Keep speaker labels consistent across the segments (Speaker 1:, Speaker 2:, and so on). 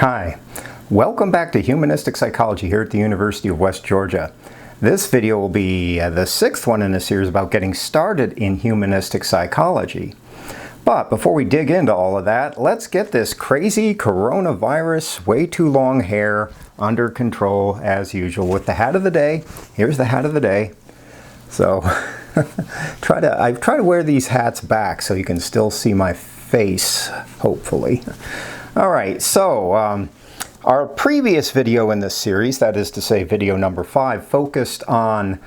Speaker 1: Hi, welcome back to Humanistic Psychology here at the University of West Georgia. This video will be the sixth one in a series about getting started in humanistic psychology. But before we dig into all of that, let's get this crazy coronavirus, way too long hair under control as usual with the hat of the day. Here's the hat of the day. So I try to wear these hats back so you can still see my face, hopefully. All right, so our previous video in this series, that is to say video number 5, focused on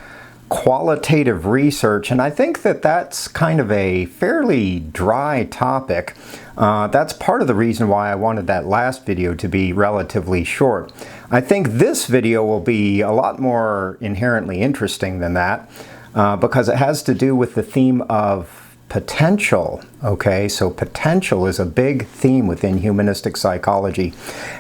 Speaker 1: qualitative research, and I think that that's kind of a fairly dry topic. That's part of the reason why I wanted that last video to be relatively short. I think this video will be a lot more inherently interesting than that because it has to do with the theme of potential. Okay, so potential is a big theme within humanistic psychology.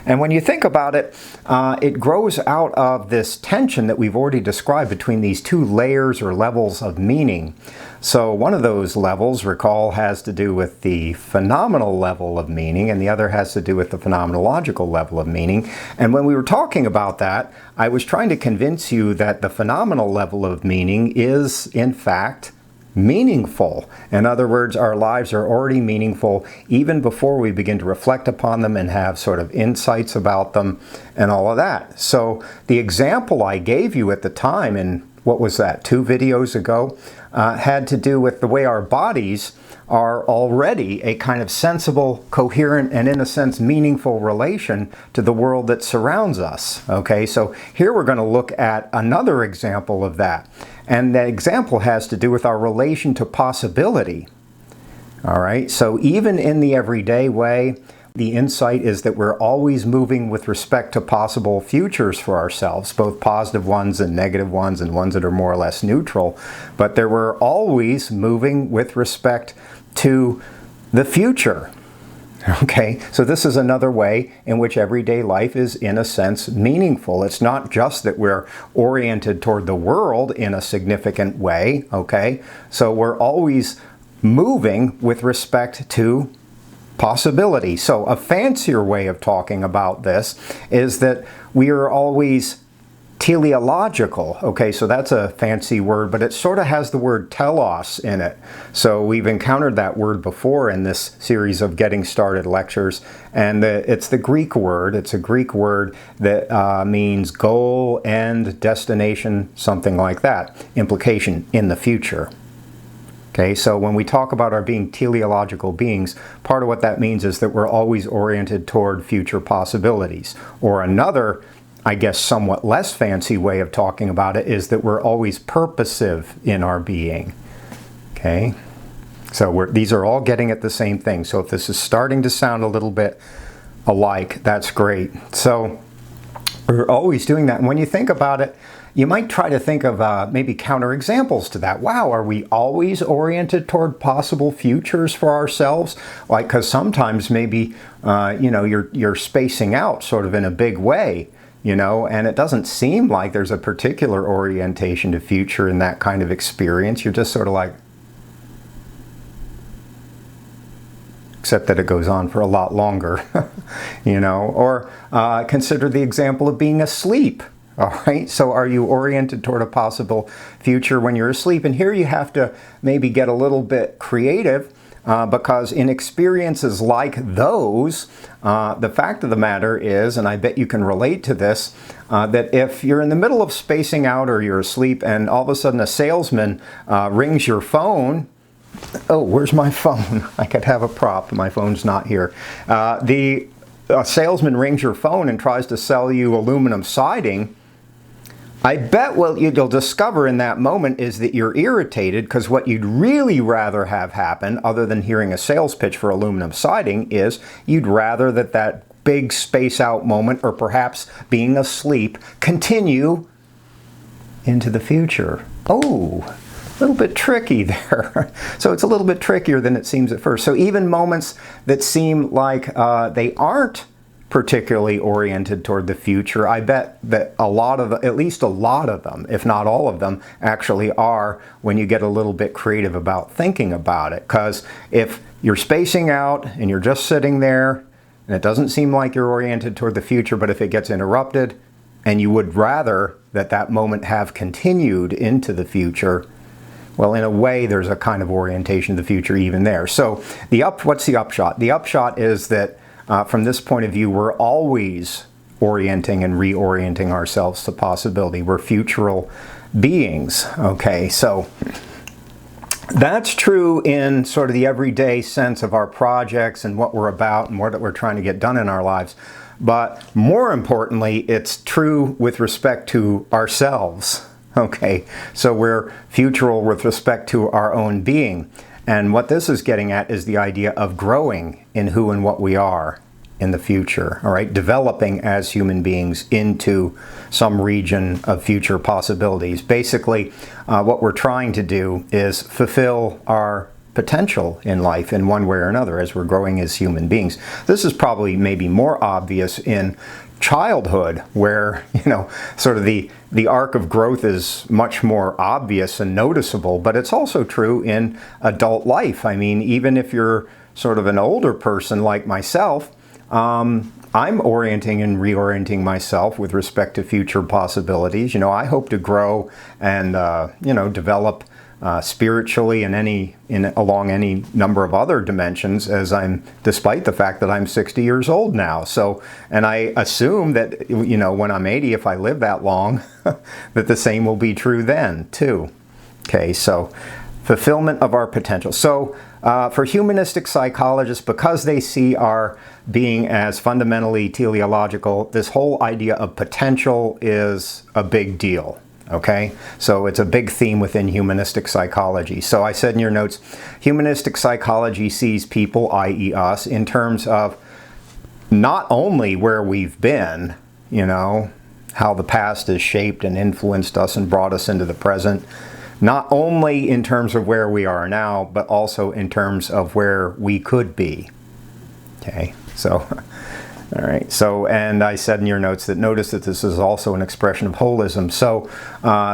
Speaker 1: And when you think about it, it grows out of this tension that we've already described between these two layers or levels of meaning. So one of those levels, recall, has to do with the phenomenal level of meaning, and the other has to do with the phenomenological level of meaning. And when we were talking about that, I was trying to convince you that the phenomenal level of meaning is, in fact, meaningful. In other words, our lives are already meaningful even before we begin to reflect upon them and have sort of insights about them and all of that. So the example I gave you at the time, in what was that, 2 videos ago, had to do with the way our bodies are already a kind of sensible, coherent, and in a sense meaningful relation to the world that surrounds us. Okay, so here we're going to look at another example of that. And the example has to do with our relation to possibility. All right, so even in the everyday way, the insight is that we're always moving with respect to possible futures for ourselves, both positive ones and negative ones and ones that are more or less neutral. But that we're always moving with respect to the future. Okay, so this is another way in which everyday life is, in a sense, meaningful. It's not just that we're oriented toward the world in a significant way, okay? So we're always moving with respect to possibility. So a fancier way of talking about this is that we are always teleological. Okay, so that's a fancy word, but it sort of has the word telos in it. So we've encountered that word before in this series of Getting Started lectures, and it's the Greek word. It's a Greek word that means goal, end, destination, something like that. Implication, in the future. Okay, so when we talk about our being teleological beings, part of what that means is that we're always oriented toward future possibilities. Or another, I guess, somewhat less fancy way of talking about it is that we're always purposive in our being. Okay, so these are all getting at the same thing. So if this is starting to sound a little bit alike, that's great. So we're always doing that. And when you think about it, you might try to think of maybe counterexamples to that. Wow, are we always oriented toward possible futures for ourselves? Like, because sometimes maybe, you're spacing out sort of in a big way. And it doesn't seem like there's a particular orientation to future in that kind of experience. You're just sort of like, except that it goes on for a lot longer, or consider the example of being asleep. All right, so are you oriented toward a possible future when you're asleep? And here you have to maybe get a little bit creative. Because in experiences like those, the fact of the matter is, and I bet you can relate to this, that if you're in the middle of spacing out or you're asleep and all of a sudden a salesman rings your phone. Oh, where's my phone? I could have a prop. My phone's not here. The salesman rings your phone and tries to sell you aluminum siding. I bet what you'll discover in that moment is that you're irritated because what you'd really rather have happen, other than hearing a sales pitch for aluminum siding, is you'd rather that big space out moment, or perhaps being asleep, continue into the future. Oh, a little bit tricky there. So it's a little bit trickier than it seems at first. So even moments that seem like they aren't particularly oriented toward the future, I bet that at least a lot of them, if not all of them, actually are when you get a little bit creative about thinking about it. Because if you're spacing out and you're just sitting there and it doesn't seem like you're oriented toward the future, but if it gets interrupted and you would rather that that moment have continued into the future, well, in a way, there's a kind of orientation to the future even there. So what's the upshot? The upshot is that from this point of view, we're always orienting and reorienting ourselves to possibility. We're futural beings. Okay, so that's true in sort of the everyday sense of our projects and what we're about and what we're trying to get done in our lives. But more importantly, it's true with respect to ourselves. Okay, so we're futural with respect to our own being. And what this is getting at is the idea of growing in who and what we are in the future, all right? Developing as human beings into some region of future possibilities. Basically, what we're trying to do is fulfill our potential in life in one way or another as we're growing as human beings. This is probably maybe more obvious in childhood, where, sort of the arc of growth is much more obvious and noticeable, but it's also true in adult life. I mean, even if you're sort of an older person like myself, I'm orienting and reorienting myself with respect to future possibilities. I hope to grow and, develop spiritually along any number of other dimensions despite the fact that I'm 60 years old now. So, and I assume that, when I'm 80, if I live that long, that the same will be true then too. Okay, so fulfillment of our potential. So for humanistic psychologists, because they see our being as fundamentally teleological, this whole idea of potential is a big deal. Okay, so it's a big theme within humanistic psychology. So I said in your notes, humanistic psychology sees people, i.e. us, in terms of not only where we've been, how the past has shaped and influenced us and brought us into the present, not only in terms of where we are now, but also in terms of where we could be. Okay, so, all right, so, and I said in your notes that notice that this is also an expression of holism. So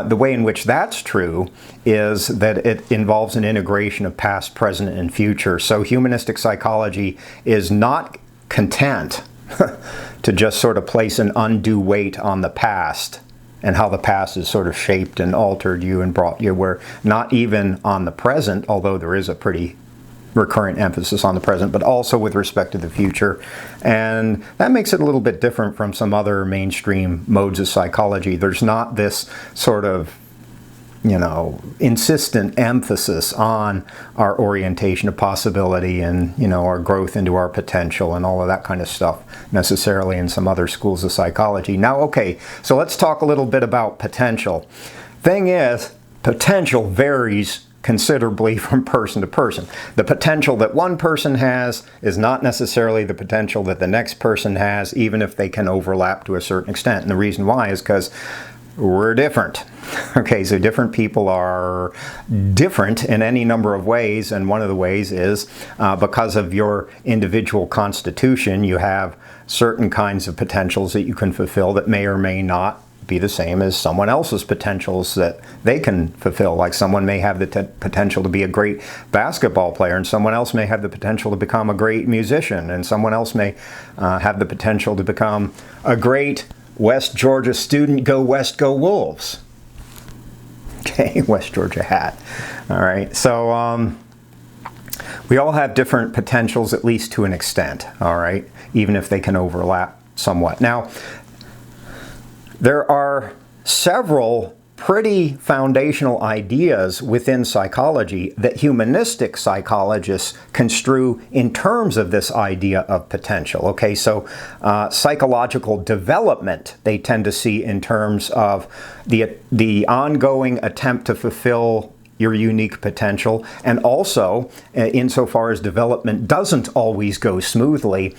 Speaker 1: the way in which that's true is that it involves an integration of past, present, and future. So humanistic psychology is not content to just sort of place an undue weight on the past and how the past has sort of shaped and altered you and brought you where, not even on the present, although there is a pretty recurrent emphasis on the present, but also with respect to the future. And that makes it a little bit different from some other mainstream modes of psychology. There's not this sort of, insistent emphasis on our orientation of possibility and, our growth into our potential and all of that kind of stuff necessarily in some other schools of psychology. Now, okay, so let's talk a little bit about potential. Thing is, potential varies considerably from person to person. The potential that one person has is not necessarily the potential that the next person has, even if they can overlap to a certain extent. And the reason why is because we're different. Okay, so different people are different in any number of ways, and one of the ways is because of your individual constitution, you have certain kinds of potentials that you can fulfill that may or may not be the same as someone else's potentials that they can fulfill. Like someone may have the potential to be a great basketball player, and someone else may have the potential to become a great musician, and someone else may have the potential to become a great West Georgia student. Go West, go Wolves. Okay, West Georgia hat. All right, so we all have different potentials, at least to an extent, all right, even if they can overlap somewhat. Now, there are several pretty foundational ideas within psychology that humanistic psychologists construe in terms of this idea of potential. Okay, so psychological development they tend to see in terms of the ongoing attempt to fulfill your unique potential, and also insofar as development doesn't always go smoothly,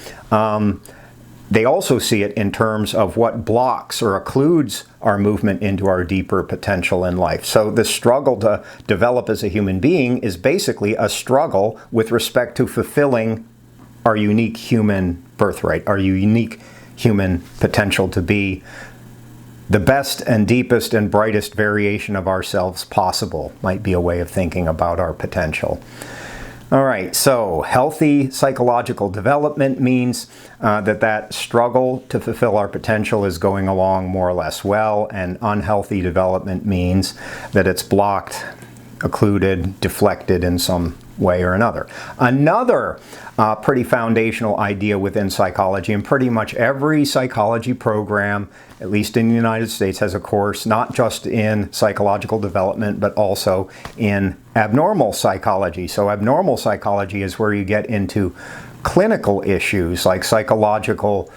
Speaker 1: they also see it in terms of what blocks or occludes our movement into our deeper potential in life. So the struggle to develop as a human being is basically a struggle with respect to fulfilling our unique human birthright, our unique human potential to be the best and deepest and brightest variation of ourselves possible, might be a way of thinking about our potential. All right, so healthy psychological development means that struggle to fulfill our potential is going along more or less well, and unhealthy development means that it's blocked, occluded, deflected in some way or another. Another pretty foundational idea within psychology, and pretty much every psychology program, at least in the United States, has a course not just in psychological development, but also in abnormal psychology. So abnormal psychology is where you get into clinical issues like psychological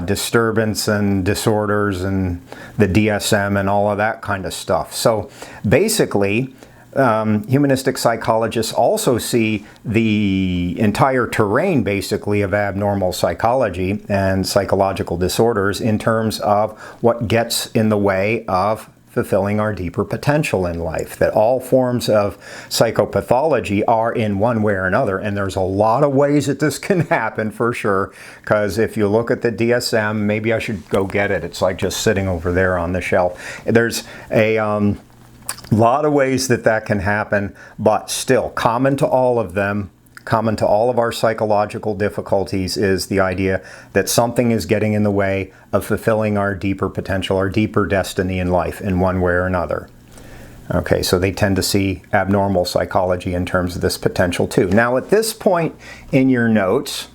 Speaker 1: disturbance and disorders and the DSM and all of that kind of stuff. So basically, humanistic psychologists also see the entire terrain, basically, of abnormal psychology and psychological disorders in terms of what gets in the way of fulfilling our deeper potential in life. That all forms of psychopathology are in one way or another, and there's a lot of ways that this can happen for sure, because if you look at the DSM, maybe I should go get it. It's like just sitting over there on the shelf. There's a lot of ways that can happen, but still common to all of them, common to all of our psychological difficulties, is the idea that something is getting in the way of fulfilling our deeper potential, our deeper destiny in life in one way or another. Okay, so they tend to see abnormal psychology in terms of this potential too. Now at this point in your notes,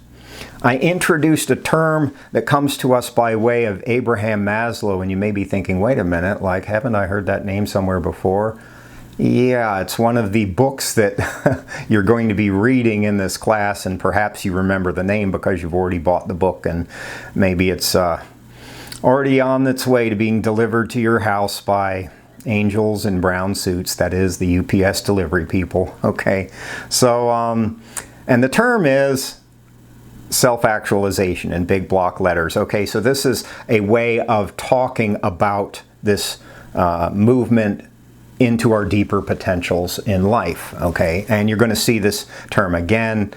Speaker 1: I introduced a term that comes to us by way of Abraham Maslow, and you may be thinking, wait a minute, like, haven't I heard that name somewhere before? Yeah, it's one of the books that you're going to be reading in this class, and perhaps you remember the name because you've already bought the book, and maybe it's already on its way to being delivered to your house by angels in brown suits, that is, the UPS delivery people. Okay, so, and the term is self-actualization in big block letters. Okay, so this is a way of talking about this movement into our deeper potentials in life. Okay, and you're going to see this term again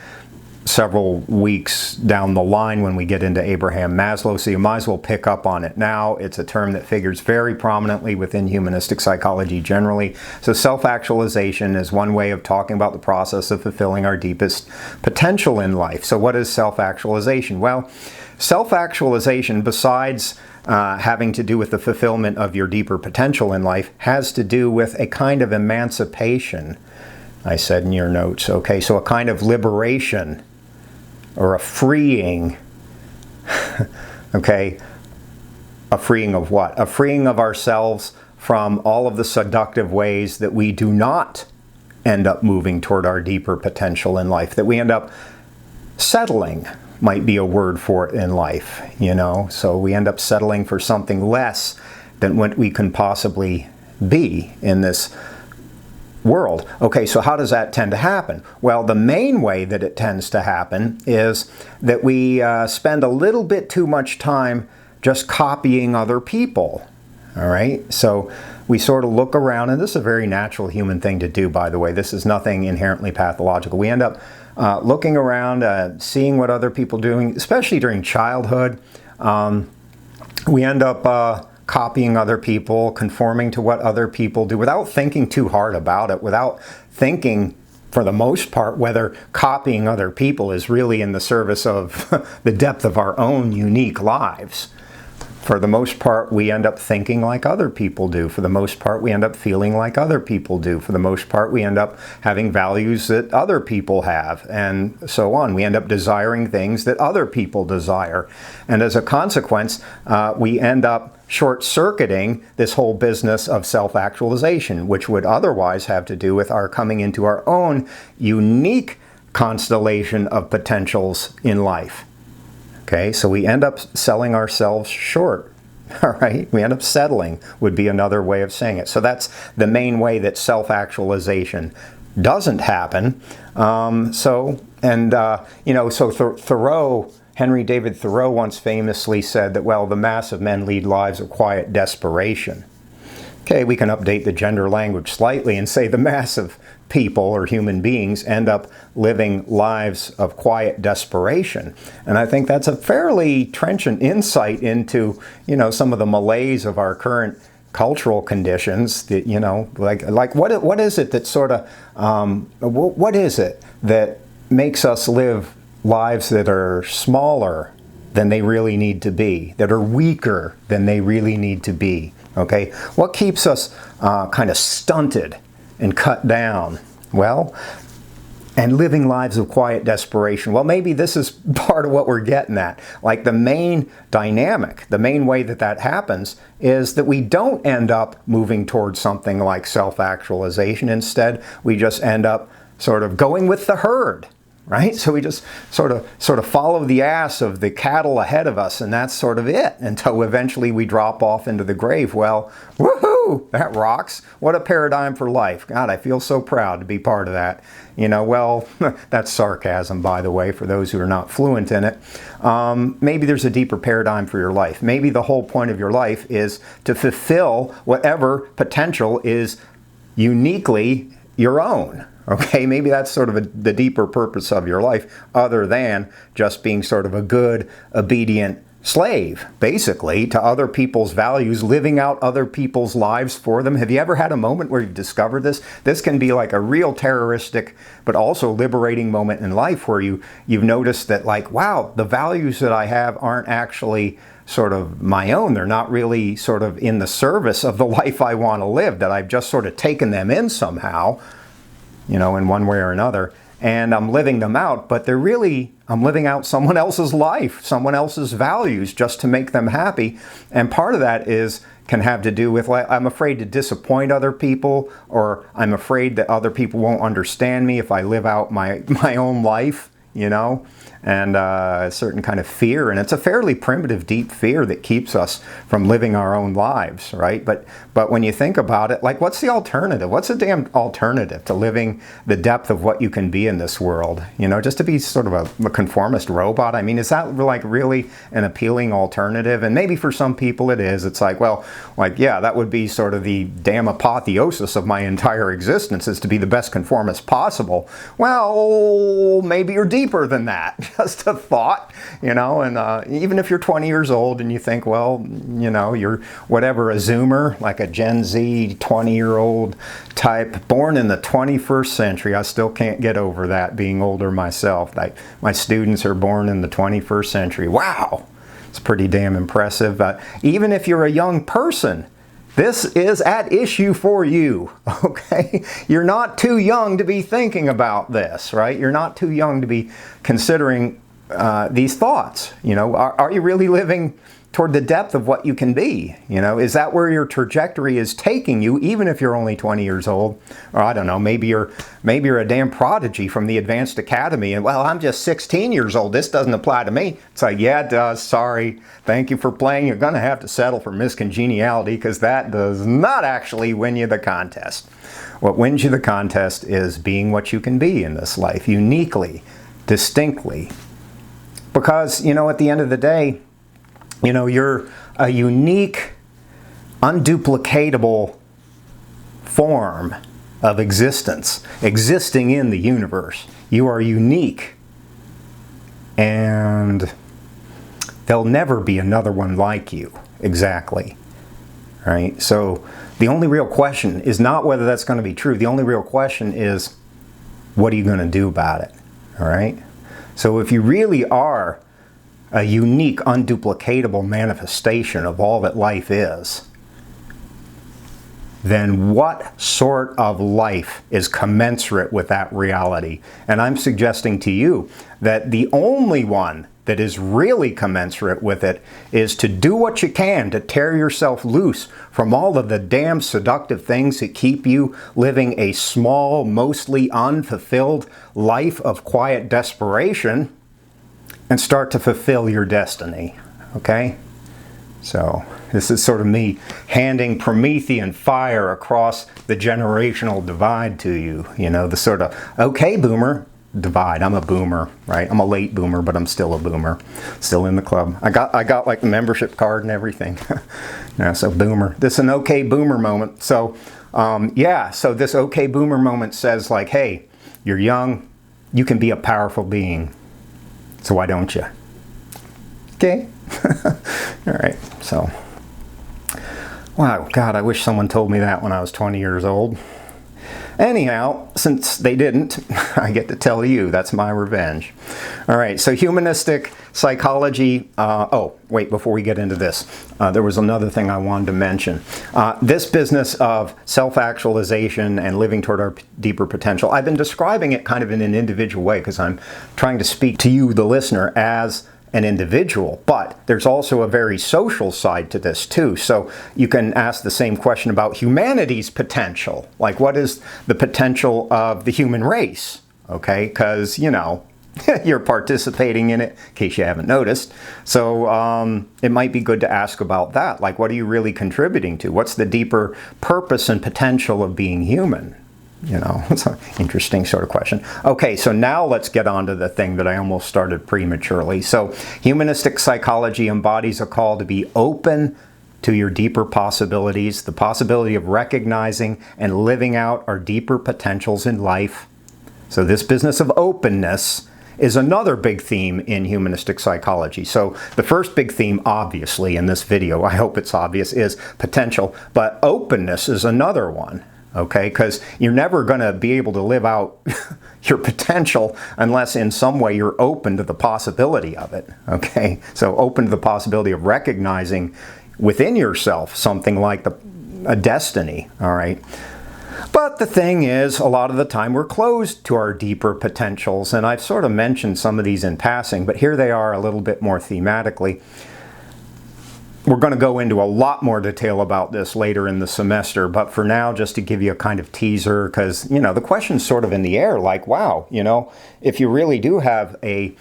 Speaker 1: several weeks down the line when we get into Abraham Maslow, so you might as well pick up on it now. It's a term that figures very prominently within humanistic psychology generally. So self-actualization is one way of talking about the process of fulfilling our deepest potential in life. So what is self-actualization? Well, self-actualization, besides having to do with the fulfillment of your deeper potential in life, has to do with a kind of emancipation, I said in your notes. Okay, so a kind of liberation, or a freeing. Okay, a freeing of what? A freeing of ourselves from all of the seductive ways that we do not end up moving toward our deeper potential in life, that we end up settling, might be a word for it in life, you know. So we end up settling for something less than what we can possibly be in this world. Okay, so how does that tend to happen? Well, the main way that it tends to happen is that we spend a little bit too much time just copying other people. All right, so we sort of look around, and this is a very natural human thing to do, by the way. This is nothing inherently pathological. We end up looking around, seeing what other people are doing, especially during childhood. We end up copying other people, conforming to what other people do without thinking too hard about it, without thinking, for the most part, whether copying other people is really in the service of the depth of our own unique lives. For the most part, we end up thinking like other people do. For the most part, we end up feeling like other people do. For the most part, we end up having values that other people have, and so on. We end up desiring things that other people desire. And as a consequence, we end up short-circuiting this whole business of self-actualization, which would otherwise have to do with our coming into our own unique constellation of potentials in life. Okay, so we end up selling ourselves short. All right, we end up settling, would be another way of saying it. So that's the main way that self-actualization doesn't happen. So Thoreau, Henry David Thoreau, once famously said that, well, the mass of men lead lives of quiet desperation. Okay, we can update the gender language slightly and say the mass of people or human beings end up living lives of quiet desperation. And I think that's a fairly trenchant insight into, some of the malaise of our current cultural conditions that, you know, like what is it that sort of, what is it that makes us live lives that are smaller than they really need to be, that are weaker than they really need to be, okay? What keeps us kind of stunted and cut down? Well, and living lives of quiet desperation. Well, maybe this is part of what we're getting at. Like the main dynamic, the main way that that happens is that we don't end up moving towards something like self-actualization. Instead, we just end up sort of going with the herd, right? So we just sort of follow the ass of the cattle ahead of us, and that's sort of it until eventually we drop off into the grave. Well, woohoo, that rocks. What a paradigm for life. God, I feel so proud to be part of that. You know, well, that's sarcasm, by the way, for those who are not fluent in it. Maybe there's a deeper paradigm for your life. Maybe the whole point of your life is to fulfill whatever potential is uniquely your own. Okay, maybe that's sort of the deeper purpose of your life, other than just being sort of a good, obedient slave, basically, to other people's values, living out other people's lives for them. Have you ever had a moment where you've discovered this? This can be like a real terroristic, but also liberating moment in life where you've noticed that, like, wow, the values that I have aren't actually sort of my own. They're not really sort of in the service of the life I want to live, that I've just sort of taken them in somehow, you know, in one way or another, and I'm living them out, but they're really, I'm living out someone else's life, someone else's values, just to make them happy. And part of that can have to do with, like, I'm afraid to disappoint other people, or I'm afraid that other people won't understand me if I live out my own life, you know, and a certain kind of fear. And it's a fairly primitive, deep fear that keeps us from living our own lives, right? But when you think about it, like, what's the alternative? What's the damn alternative to living the depth of what you can be in this world? You know, just to be sort of a conformist robot? I mean, is that like really an appealing alternative? And maybe for some people it is. It's like, well, like, yeah, that would be sort of the damn apotheosis of my entire existence, is to be the best conformist possible. Well, maybe you're deeper than that. Just a thought, you know. And even if you're 20 years old and you think, well, you know, you're whatever, a Zoomer, like a Gen Z 20-year-old type, born in the 21st century. I still can't get over that, being older myself. My students are born in the 21st century. Wow, it's pretty damn impressive. Even if you're a young person, this is at issue for you, okay? You're not too young to be thinking about this, right? You're not too young to be considering these thoughts. You know, are you really living toward the depth of what you can be? You know, is that where your trajectory is taking you, even if you're only 20 years old? Or I don't know, maybe you're a damn prodigy from the advanced academy, and, well, I'm just 16 years old, this doesn't apply to me. It's like, yeah, it does. Sorry, thank you for playing. You're gonna have to settle for miscongeniality, because that does not actually win you the contest. What wins you the contest is being what you can be in this life, uniquely, distinctly. Because, you know, at the end of the day, you know, you're a unique, unduplicatable form of existence, existing in the universe. You are unique, and there'll never be another one like you, exactly, right? So the only real question is not whether that's going to be true. The only real question is, what are you going to do about it, all right? So if you really are a unique, unduplicatable manifestation of all that life is, then what sort of life is commensurate with that reality? And I'm suggesting to you that the only one that is really commensurate with it is to do what you can to tear yourself loose from all of the damn seductive things that keep you living a small, mostly unfulfilled life of quiet desperation, and start to fulfill your destiny, okay? So this is sort of me handing Promethean fire across the generational divide to you, you know, the sort of, okay, boomer divide. I'm a boomer, right? I'm a late boomer, but I'm still a boomer, still in the club. I got like the membership card and everything. Yeah, so boomer. This is an okay boomer moment. So yeah, so this okay boomer moment says, like, hey, you're young, you can be a powerful being. So why don't you? Okay. All right. So, Wow, God, I wish someone told me that when I was 20 years old. Anyhow, since they didn't, I get to tell you. That's my revenge. All right, so humanistic psychology. Oh, wait, before we get into this, there was another thing I wanted to mention. This business of self-actualization and living toward our deeper potential, I've been describing it kind of in an individual way because I'm trying to speak to you, the listener, as an individual, but there's also a very social side to this too. So you can ask the same question about humanity's potential. Like, what is the potential of the human race? Okay, because, you know, you're participating in it, in case you haven't noticed. So it might be good to ask about that. Like, what are you really contributing to? What's the deeper purpose and potential of being human? You know, it's an interesting sort of question. Okay, so now let's get on to the thing that I almost started prematurely. So humanistic psychology embodies a call to be open to your deeper possibilities, the possibility of recognizing and living out our deeper potentials in life. So this business of openness is another big theme in humanistic psychology. So the first big theme, obviously, in this video, I hope it's obvious, is potential, but openness is another one. Okay, because you're never going to be able to live out your potential unless in some way you're open to the possibility of it. Okay, so open to the possibility of recognizing within yourself something like a destiny. All right. But the thing is, a lot of the time we're closed to our deeper potentials, and I've sort of mentioned some of these in passing, but here they are a little bit more thematically. We're going to go into a lot more detail about this later in the semester, but for now, just to give you a kind of teaser, because, you know, the question's sort of in the air, like, wow, you know, if you really do have a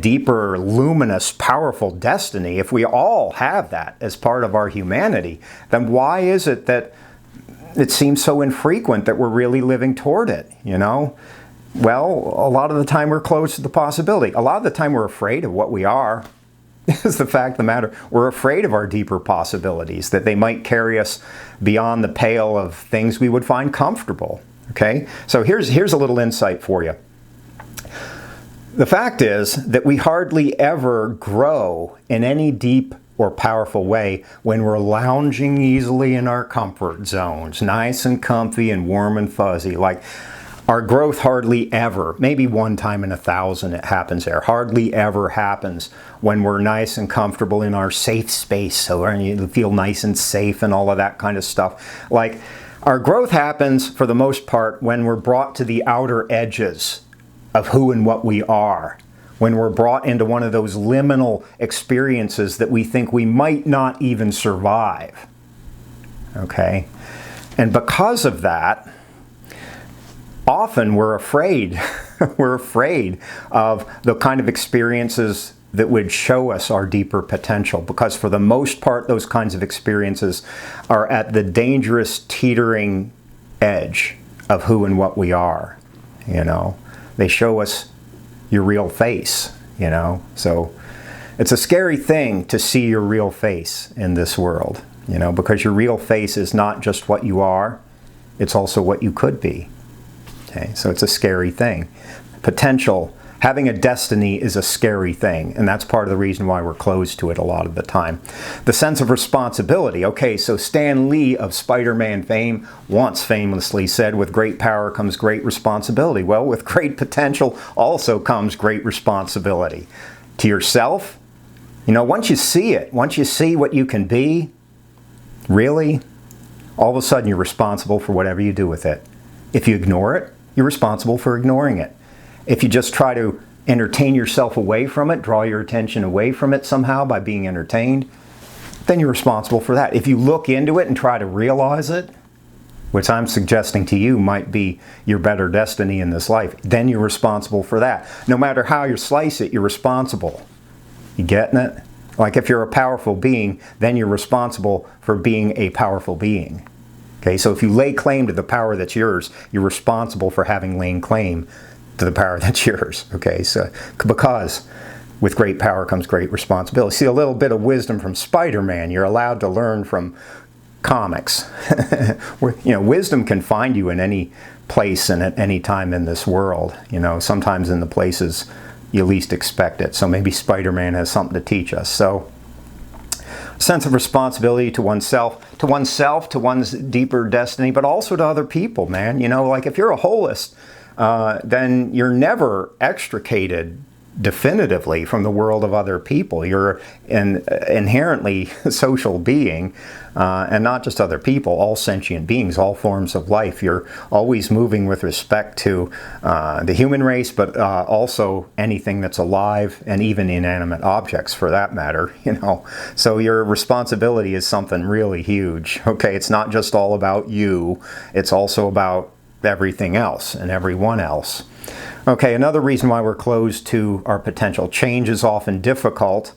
Speaker 1: deeper, luminous, powerful destiny, if we all have that as part of our humanity, then why is it that it seems so infrequent that we're really living toward it, you know? Well, a lot of the time we're close to the possibility. A lot of the time we're afraid of what we are. Is the fact of the matter. We're afraid of our deeper possibilities, that they might carry us beyond the pale of things we would find comfortable. Okay? So here's a little insight for you. The fact is that we hardly ever grow in any deep or powerful way when we're lounging easily in our comfort zones, nice and comfy and warm and fuzzy. Like, our growth hardly ever, maybe one time in 1,000 it happens there, hardly ever happens when we're nice and comfortable in our safe space, so you feel nice and safe and all of that kind of stuff. Like, our growth happens, for the most part, when we're brought to the outer edges of who and what we are, when we're brought into one of those liminal experiences that we think we might not even survive. Okay? And because of that, often we're afraid. We're afraid of the kind of experiences that would show us our deeper potential, because for the most part, those kinds of experiences are at the dangerous teetering edge of who and what we are. You know, they show us your real face, you know. So it's a scary thing to see your real face in this world, you know, because your real face is not just what you are, it's also what you could be. Okay, so it's a scary thing. Potential, having a destiny is a scary thing, and that's part of the reason why we're closed to it a lot of the time. The sense of responsibility. Okay, so Stan Lee of Spider-Man fame once famously said, with great power comes great responsibility. Well, with great potential also comes great responsibility. To yourself, you know, once you see it, once you see what you can be, really, all of a sudden you're responsible for whatever you do with it. If you ignore it, you're responsible for ignoring it. If you just try to entertain yourself away from it, draw your attention away from it somehow by being entertained, then you're responsible for that. If you look into it and try to realize it, which I'm suggesting to you might be your better destiny in this life, then you're responsible for that. No matter how you slice it, you're responsible. You getting it? Like, if you're a powerful being, then you're responsible for being a powerful being. Okay, so if you lay claim to the power that's yours, you're responsible for having laid claim to the power that's yours. Okay, so because with great power comes great responsibility. See, a little bit of wisdom from Spider-Man. You're allowed to learn from comics. You know, wisdom can find you in any place and at any time in this world. You know, sometimes in the places you least expect it. So maybe Spider-Man has something to teach us. So sense of responsibility to oneself, to one's deeper destiny, but also to other people, man. You know, like if you're a holist, then you're never extricated definitively from the world of other people. You're an inherently social being, and not just other people, all sentient beings, all forms of life. You're always moving with respect to the human race, but also anything that's alive, and even inanimate objects for that matter, you know. So your responsibility is something really huge. Okay, it's not just all about you, it's also about everything else and everyone else. Okay, another reason why we're closed to our potential: change is often difficult,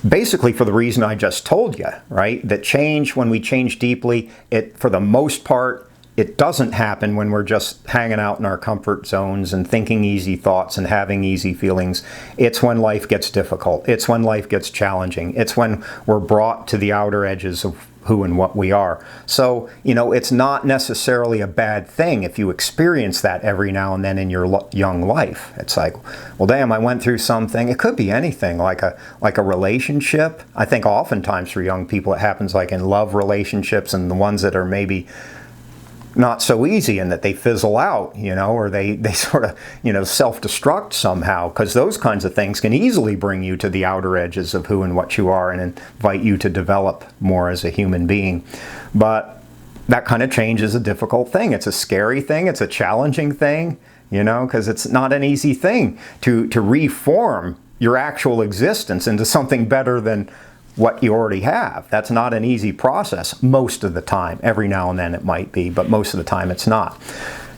Speaker 1: basically for the reason I just told you, right? That change, when we change deeply, for the most part, it doesn't happen when we're just hanging out in our comfort zones and thinking easy thoughts and having easy feelings. It's when life gets difficult. It's when life gets challenging. It's when we're brought to the outer edges of who and what we are. So, you know, it's not necessarily a bad thing if you experience that every now and then in your young life. It's like, well, damn, I went through something. It could be anything, like a relationship. I think oftentimes for young people it happens like in love relationships, and the ones that are maybe not so easy and that they fizzle out, you know, or they sort of, you know, self-destruct somehow, because those kinds of things can easily bring you to the outer edges of who and what you are and invite you to develop more as a human being. But that kind of change is a difficult thing. It's a scary thing. It's a challenging thing, you know, because it's not an easy thing to reform your actual existence into something better than what you already have. That's not an easy process most of the time. Every now and then it might be, but most of the time it's not.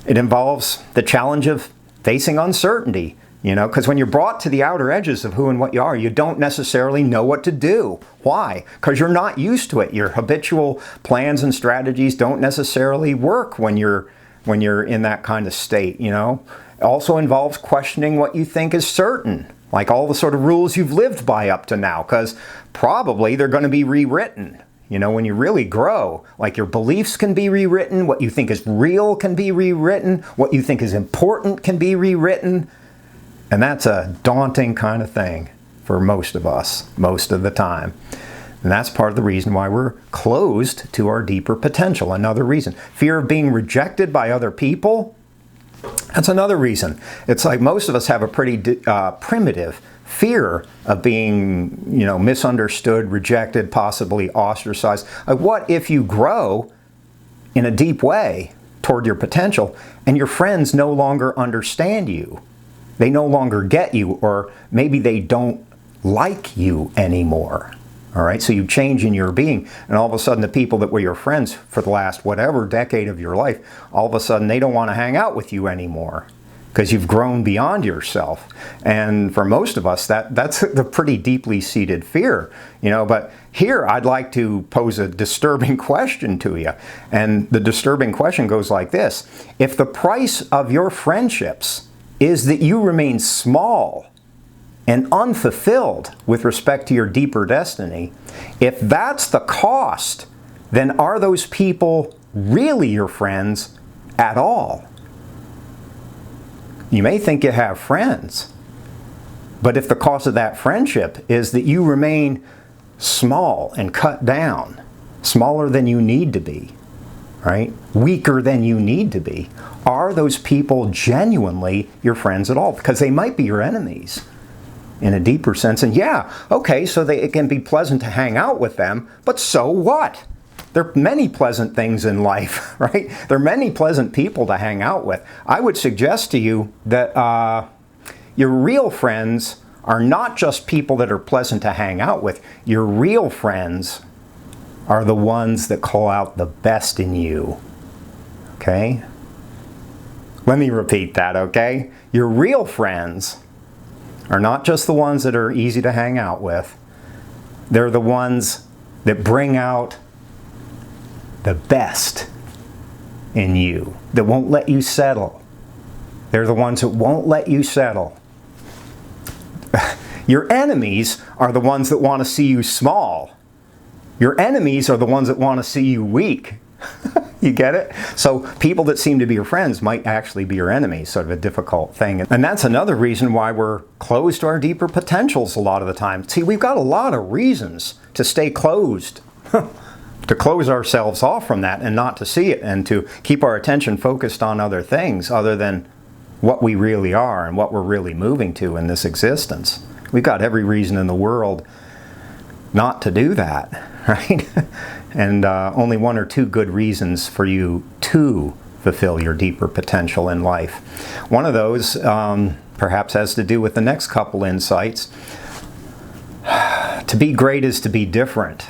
Speaker 1: It involves the challenge of facing uncertainty, you know, because when you're brought to the outer edges of who and what you are, you don't necessarily know what to do. Why? Because you're not used to it. Your habitual plans and strategies don't necessarily work when you're in that kind of state, you know. It also involves questioning what you think is certain, like all the sort of rules you've lived by up to now, because probably they're going to be rewritten. You know, when you really grow, like your beliefs can be rewritten, what you think is real can be rewritten, what you think is important can be rewritten. And that's a daunting kind of thing for most of us, most of the time. And that's part of the reason why we're closed to our deeper potential. Another reason. Fear of being rejected by other people. That's another reason. It's like most of us have a pretty primitive fear of being, you know, misunderstood, rejected, possibly ostracized. Like, what if you grow in a deep way toward your potential and your friends no longer understand you? They no longer get you, or maybe they don't like you anymore. All right, so you change in your being, and all of a sudden the people that were your friends for the last whatever decade of your life, all of a sudden they don't want to hang out with you anymore because you've grown beyond yourself. And for most of us, that's the pretty deeply seated fear, you know. But here I'd like to pose a disturbing question to you. And the disturbing question goes like this: if the price of your friendships is that you remain small and unfulfilled with respect to your deeper destiny, if that's the cost, then are those people really your friends at all? You may think you have friends, but if the cost of that friendship is that you remain small and cut down, smaller than you need to be, right? Weaker than you need to be, are those people genuinely your friends at all? Because they might be your enemies in a deeper sense. And yeah, okay, so it can be pleasant to hang out with them, but so what? There are many pleasant things in life, right? There are many pleasant people to hang out with. I would suggest to you that your real friends are not just people that are pleasant to hang out with. Your real friends are the ones that call out the best in you, okay? Let me repeat that, okay? Your real friends are not just the ones that are easy to hang out with. They're the ones that bring out the best in you, that won't let you settle. They're the ones that won't let you settle. Your enemies are the ones that want to see you small. Your enemies are the ones that want to see you weak. You get it? So people that seem to be your friends might actually be your enemies, sort of a difficult thing. And that's another reason why we're closed to our deeper potentials a lot of the time. See, we've got a lot of reasons to stay closed, to close ourselves off from that and not to see it, and to keep our attention focused on other things other than what we really are and what we're really moving to in this existence. We've got every reason in the world not to do that, right? And only one or two good reasons for you to fulfill your deeper potential in life. One of those perhaps has to do with the next couple insights. To be great is to be different.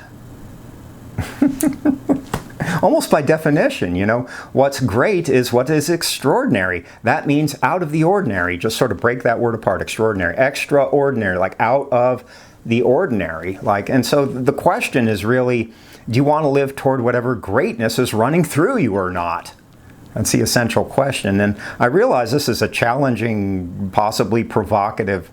Speaker 1: Almost by definition, you know, what's great is what is extraordinary. That means out of the ordinary. Just sort of break that word apart. Extraordinary. Extraordinary, like out of the ordinary. And so the question is really, do you want to live toward whatever greatness is running through you or not? That's the essential question. And I realize this is a challenging, possibly provocative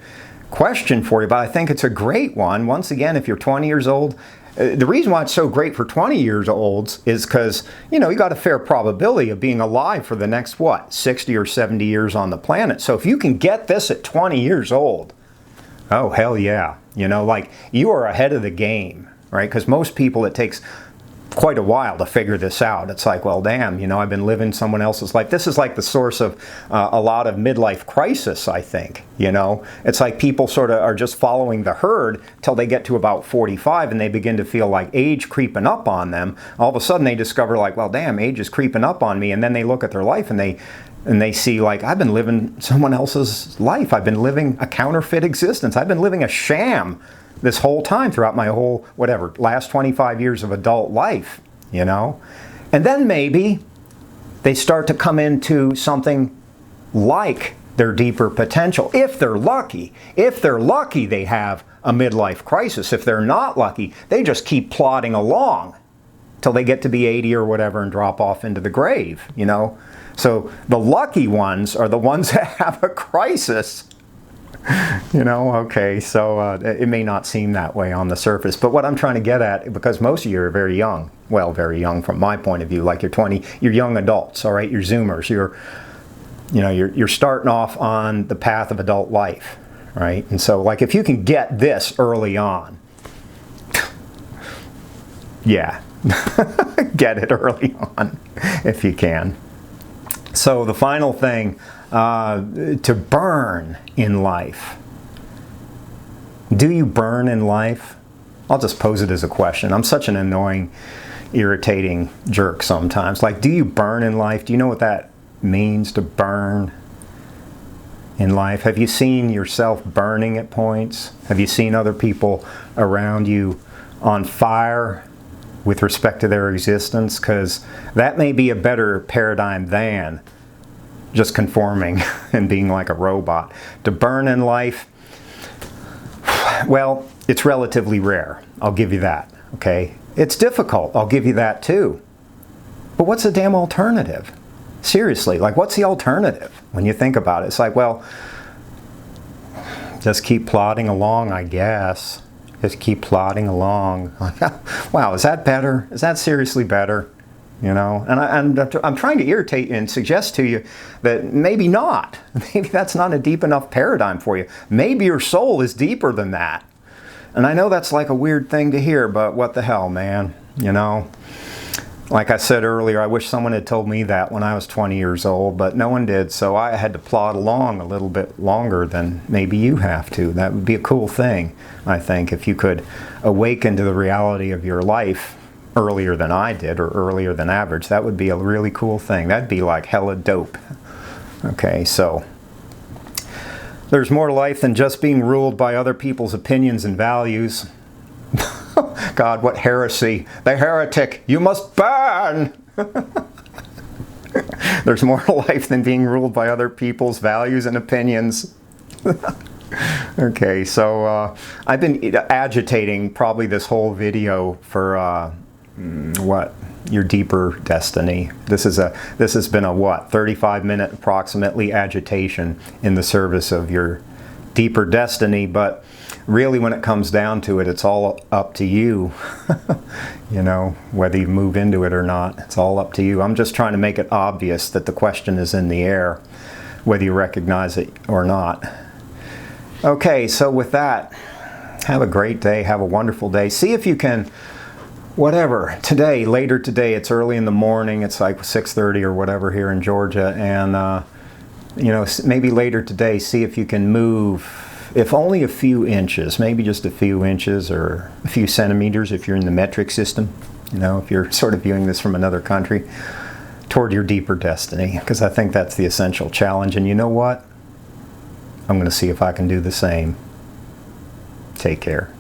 Speaker 1: question for you, but I think it's a great one. Once again, if you're 20 years old, the reason why it's so great for 20 years olds is because, you know, you got a fair probability of being alive for the next, 60 or 70 years on the planet. So if you can get this at 20 years old, oh, hell yeah. You know, you are ahead of the game, right? Because most people, it takes quite a while to figure this out. It's like, well, damn, you know, I've been living someone else's life. This is like the source of a lot of midlife crisis, I think, you know. It's like people sort of are just following the herd till they get to about 45 and they begin to feel like age creeping up on them. All of a sudden they discover like, well, damn, age is creeping up on me. And then they look at their life and they see like, I've been living someone else's life. I've been living a counterfeit existence. I've been living a sham this whole time throughout my whole, last 25 years of adult life, you know? And then maybe they start to come into something like their deeper potential. If they're lucky. If they're lucky, they have a midlife crisis. If they're not lucky, they just keep plodding along till they get to be 80 or whatever and drop off into the grave, you know? So the lucky ones are the ones that have a crisis. You know, okay, so it may not seem that way on the surface, but what I'm trying to get at, because most of you are very young, well, very young from my point of view, like you're 20, you're young adults, all right, you're Zoomers, you're starting off on the path of adult life, right? And so, like, if you can get this early on, yeah, get it early on if you can. So the final thing, to burn in life. Do you burn in life? I'll just pose it as a question. I'm such an annoying, irritating jerk sometimes. Like, do you burn in life? Do you know what that means, to burn in life? Have you seen yourself burning at points? Have you seen other people around you on fire with respect to their existence? Because that may be a better paradigm than just conforming and being like a robot. To burn in life, well, it's relatively rare. I'll give you that, okay? It's difficult. I'll give you that too. But what's the damn alternative? Seriously, like, what's the alternative when you think about it? It's like, well, just keep plodding along, I guess. Just keep plodding along. Wow, is that better? Is that seriously better? You know, and I'm trying to irritate you and suggest to you that maybe not. Maybe that's not a deep enough paradigm for you. Maybe your soul is deeper than that. And I know that's like a weird thing to hear, but what the hell, man? You know, like I said earlier, I wish someone had told me that when I was 20 years old, but no one did. So I had to plod along a little bit longer than maybe you have to. That would be a cool thing, I think, if you could awaken to the reality of your life earlier than I did, or earlier than average. That would be a really cool thing. That'd be like hella dope. Okay, so there's more to life than just being ruled by other people's opinions and values. God, what heresy. The heretic, you must burn! There's more to life than being ruled by other people's values and opinions. Okay, so I've been agitating probably this whole video for your deeper destiny. This has been a 35-minute approximately agitation in the service of your deeper destiny. But really, when it comes down to it, it's all up to you. You know, whether you move into it or not, it's all up to you. I'm just trying to make it obvious that the question is in the air, whether you recognize it or not. Okay, so with that, have a great day, have a wonderful day. See if you can, whatever, today, later today, it's early in the morning, it's like 6:30 or whatever here in Georgia, and you know, maybe later today, see if you can move, if only a few inches, maybe just a few inches or a few centimeters if you're in the metric system, you know, if you're sort of viewing this from another country, toward your deeper destiny, because I think that's the essential challenge. And you know what? I'm going to see if I can do the same. Take care.